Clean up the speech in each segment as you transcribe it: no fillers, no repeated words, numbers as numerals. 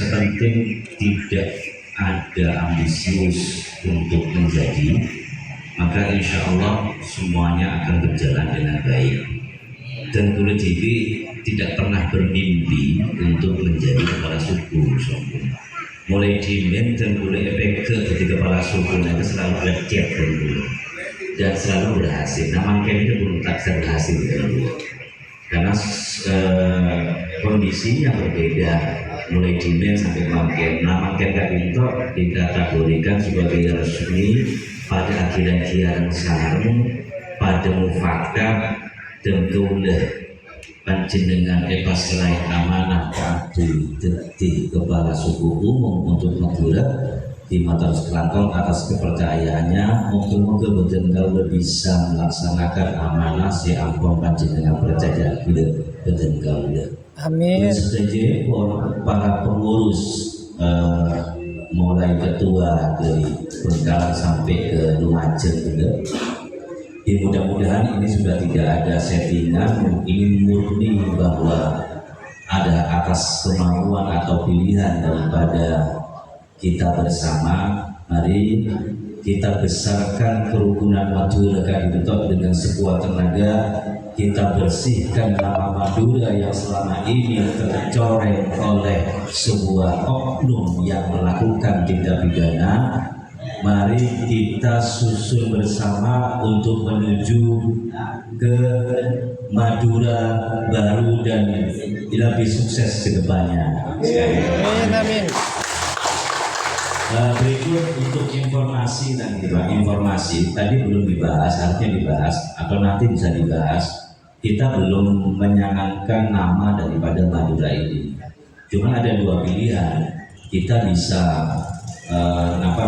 sepenting tidak ada ambisius untuk menjadi, maka insya Allah semuanya akan berjalan dengan baik. Dan Kula TV tidak pernah bermimpi untuk menjadi kepala suku. Mulai di dan Kula efek jadi kepala suku itu selalu lecet dan selalu berhasil. Namun ini belum tak berhasil karena kondisinya berbeda. Mulai di sampai mangken. Nah mangken itu dikategorikan sebagai resmi pada akhiran sarung, pada mufakat dan kaulah panjenengan lepas selain amanah abdi di kepala suku umum untuk Madura di mata selangkong atas kepercayaannya. Moga-moga boten kaulah bisa melaksanakan amanah si ampun panjenengan percaya boten kaulah. Amin. Setuju para pengurus mulai ketua dari Bengkalan sampai ke Lumajang juga. Mudah-mudahan ini sudah tidak ada settingan, ini murni bahwa ada atas kemauan atau pilihan daripada kita bersama. Mari kita besarkan kerukunan Madura Kadintok dengan sekuat tenaga. Kita bersihkan nama Madura yang selama ini tercoreng oleh sebuah oknum yang melakukan tindak pidana. Mari kita susun bersama untuk menuju ke Madura baru dan lebih sukses ke depannya. Amin. Berikut untuk informasi nanti Pak, informasi tadi belum dibahas, harusnya dibahas atau nanti bisa dibahas. Kita belum menyanangkan nama daripada Madura ini. Cuma ada dua pilihan. Kita bisa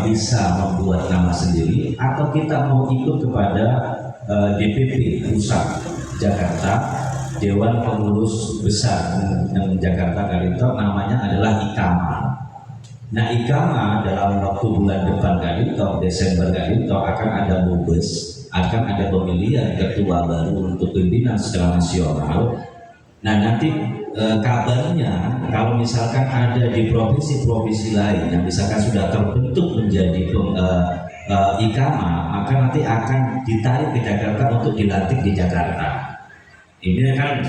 bisa membuat nama sendiri atau kita mau ikut kepada DPP Pusat Jakarta, Dewan Pengurus Besar yang Jakarta Kadintok, namanya adalah IKAMA. Nah IKAMA dalam waktu bulan depan Kadintok, Desember Kadintok akan ada mubes, akan ada pemilihan ketua baru untuk pimpinan secara nasional. Nah nanti kabarnya kalau misalkan ada di provinsi-provinsi lain yang misalkan sudah terbentuk menjadi IKAMA, maka nanti akan ditarik ke Jakarta untuk dilantik di Jakarta. Ini kan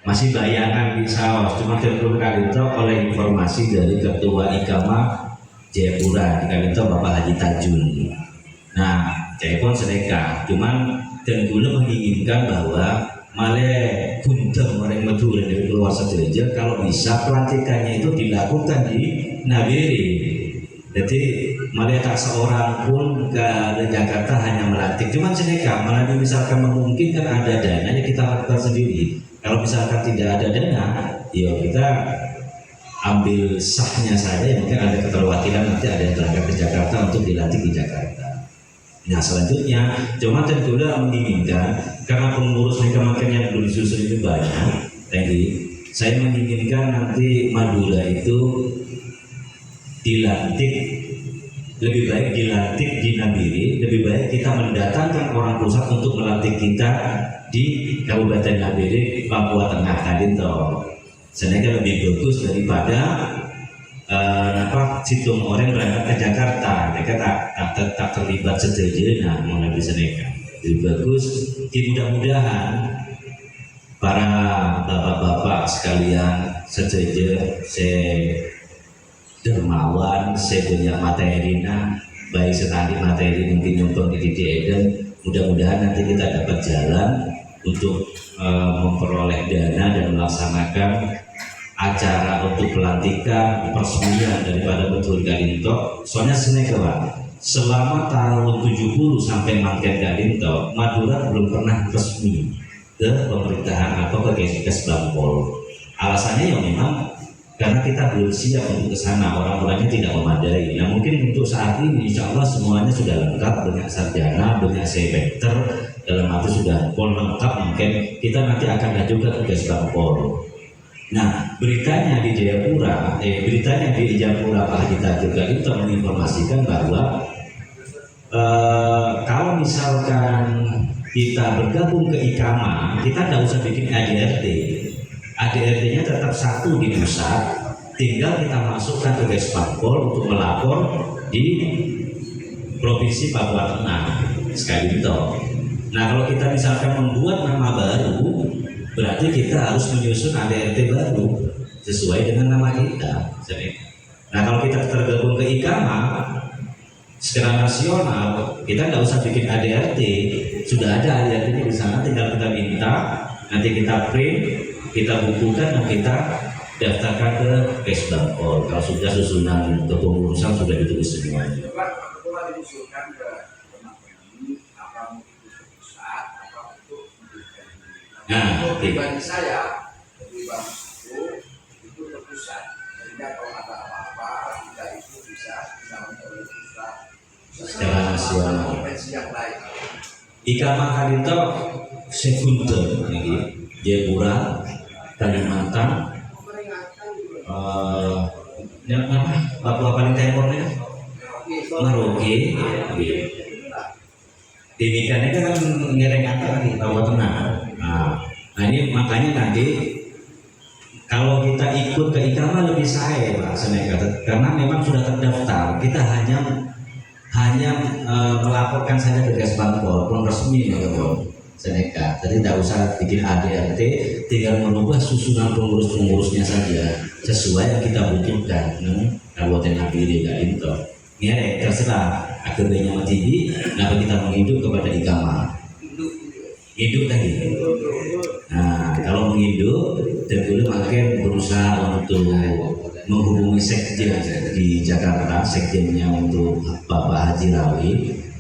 masih bayangan di sawah, cuma terperlu itu oleh informasi dari ketua IKAMA Jayapura di Kadintok Bapak Haji Tajun. Nah, Jayapura sedekah, cuman dan Gula menginginkan bahwa Male Kunteng orang Madura dari keluar saja, kalau bisa pelantikannya itu dilakukan di Nabire. Jadi Male tak seorang pun ke Jakarta hanya melantik, cuman sedekah. Malah misalkan memungkinkan ada dana yang kita lakukan sendiri. Kalau misalkan tidak ada dana, ya kita ambil sahnya saja, mungkin ada keterwakilan nanti ada yang berangkat ke Jakarta untuk dilantik di Jakarta. Nah selanjutnya, cuma tentunya menginginkan karena pengurus kemakan yang belum disusun itu banyak. Tadi saya menginginkan nanti Madura itu dilantik, lebih baik dilantik di Nabire, lebih baik kita mendatangkan orang pusat untuk melantik kita di Kabupaten Nabire, Papua Tengah Kadintok. Sebenarnya lebih bagus daripada situng orang berangkat ke Jakarta, mereka tak terlibat setuju. Nah, mau lebih seneca lebih bagus. Mudah-mudahan para bapak-bapak sekalian setuju, saya dermawan, saya punya materina, baik setadi materi mungkin nyumbang di Eden. Mudah-mudahan nanti kita dapat jalan untuk memperoleh dana dan melaksanakan acara untuk pelantikan peresmian daripada Betul Kadintok. Soalnya Pak, selama tahun 70 sampai Mangken Kadintok, Madura belum pernah resmi ke pemerintahan atau ke Kes Bampol. Alasannya yang memang karena kita belum siap untuk ke sana, orang-orangnya tidak memadai. Nah mungkin untuk saat ini insya Allah semuanya sudah lengkap, banyak sarjana, banyak sebekter, dalam arti sudah pol lengkap, mungkin kita nanti akan ajukan ke Bampol. Nah beritanya di Jayapura, Pak Haji Tajul itu menginformasikan bahwa kalau misalkan kita bergabung ke IKAMA, kita tidak usah bikin ADRT. ADRT-nya tetap satu di pusat, tinggal kita masukkan ke Kesbangpol untuk melapor di Provinsi Papua Tengah sekali itu. Nah kalau kita misalkan membuat nama baru, berarti kita harus menyusun ADRT baru sesuai dengan nama kita. Nah kalau kita tergabung ke IKAMA skala nasional, kita nggak usah bikin ADRT, sudah ada ADRT-nya di sana, tinggal kita minta, nanti kita print, kita bukukan dan kita daftarkan ke Kesbangpol. Kalau sudah susunan kepengurusan sudah ditulis semuanya. Nah, pribadi saya, pribadi itu terpusat. Sehingga kalau ada apa-apa, kita itu bisa menjadi pusat secara nasional. Provinsi yang lain. IKAMA Kadito Sekunten, Jayapura, Kalimantan, yang apa? Papua paling timurnya, Merauke. Demikiannya kan ngereng lagi Papua Tengah. Nah ini makanya nanti kalau kita ikut ke IKAMA lebih saya Pak Seneka, karena memang sudah terdaftar. Kita hanya melaporkan saja ke Kesbangpol, pun resmi Pak Seneka. Jadi tidak usah bikin ADRT, tinggal merubah susunan pengurus-pengurusnya saja sesuai yang kita butuhkan. Kabupaten Nabire Kak Into. Ini terserah akhirnya mati. Kenapa kita menghidup kepada IKAMA? Hidup tadi. Nah, kalau menghidup, tentu makin berusaha untuk menghubungi sekjen di Jakarta, sekjennya untuk Bapak Haji Rawi,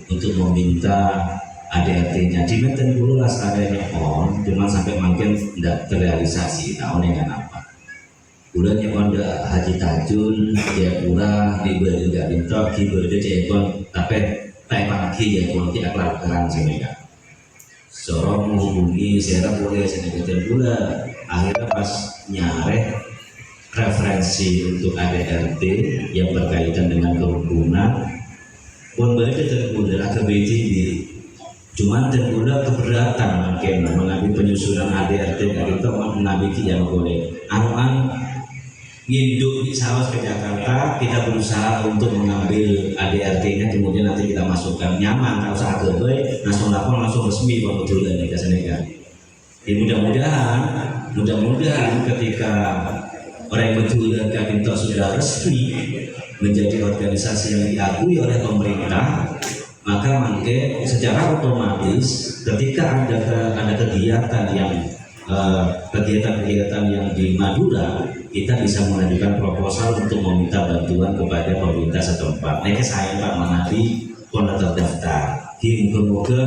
untuk meminta ADRT-nya. Di Meten dulu lah seadanya cuma sampai makin tidak terrealisasi. Tahun dengan apa? Bulan yang ada Haji Tajun, Jayapura, di juga Bintok, di Berde Jayapura, tapi pagi ya kalau tidak kelaparan sebenarnya. Sorong menghubungi saya boleh senegatin pula. Akhirnya pas nyarek referensi untuk ADRT yang berkaitan dengan kerukunan, pun berarti terbuka ke BTB. Cuman terbuka keberatan mungkin mengambil penyusunan ADRT dari itu mengambil yang boleh. Anuan nginduk di Sawas ke Jakarta, kita berusaha untuk mengambil ADRT-nya, kemudian nanti kita masukkan nyaman, tak usah agak langsung lapor, langsung resmi Pak Betul dan Seneka. Mudah-mudahan ketika orang Betul dan Kabinto sudah resmi menjadi organisasi yang diakui oleh pemerintah, maka mungkin secara otomatis ketika ada kegiatan yang di Madura, kita bisa mengajukan proposal untuk meminta bantuan kepada pemerintah setempat. Mereka saya Pak Manadi pun terdaftar. Moga-moga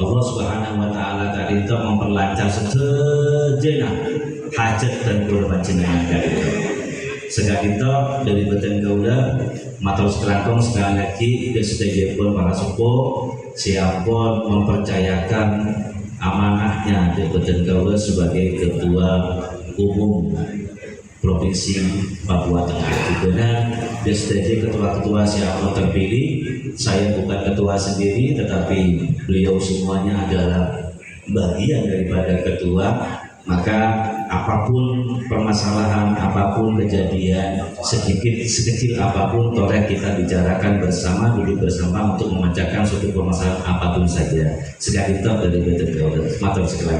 Allah Subhanahu Wa Taala tadi itu memperlancar sejenak hajat dan korban jenengan tadi. Sekali itu dari Beten Gaula matur selangkong sekali lagi sudah pun para sepuh siapun mempercayakan amanahnya dari Beten Gaula sebagai ketua umum Provinsi Papua Tengah. Dan destinasi ketua-ketua siapa terpilih, saya bukan ketua sendiri, tetapi beliau semuanya adalah bagian daripada ketua. Maka apapun permasalahan, apapun kejadian, sekecil apapun, toreh kita bicarakan bersama, duduk bersama untuk memecahkan suatu permasalahan apapun saja. Sekali itu dari Betul Gaul, matur sekali.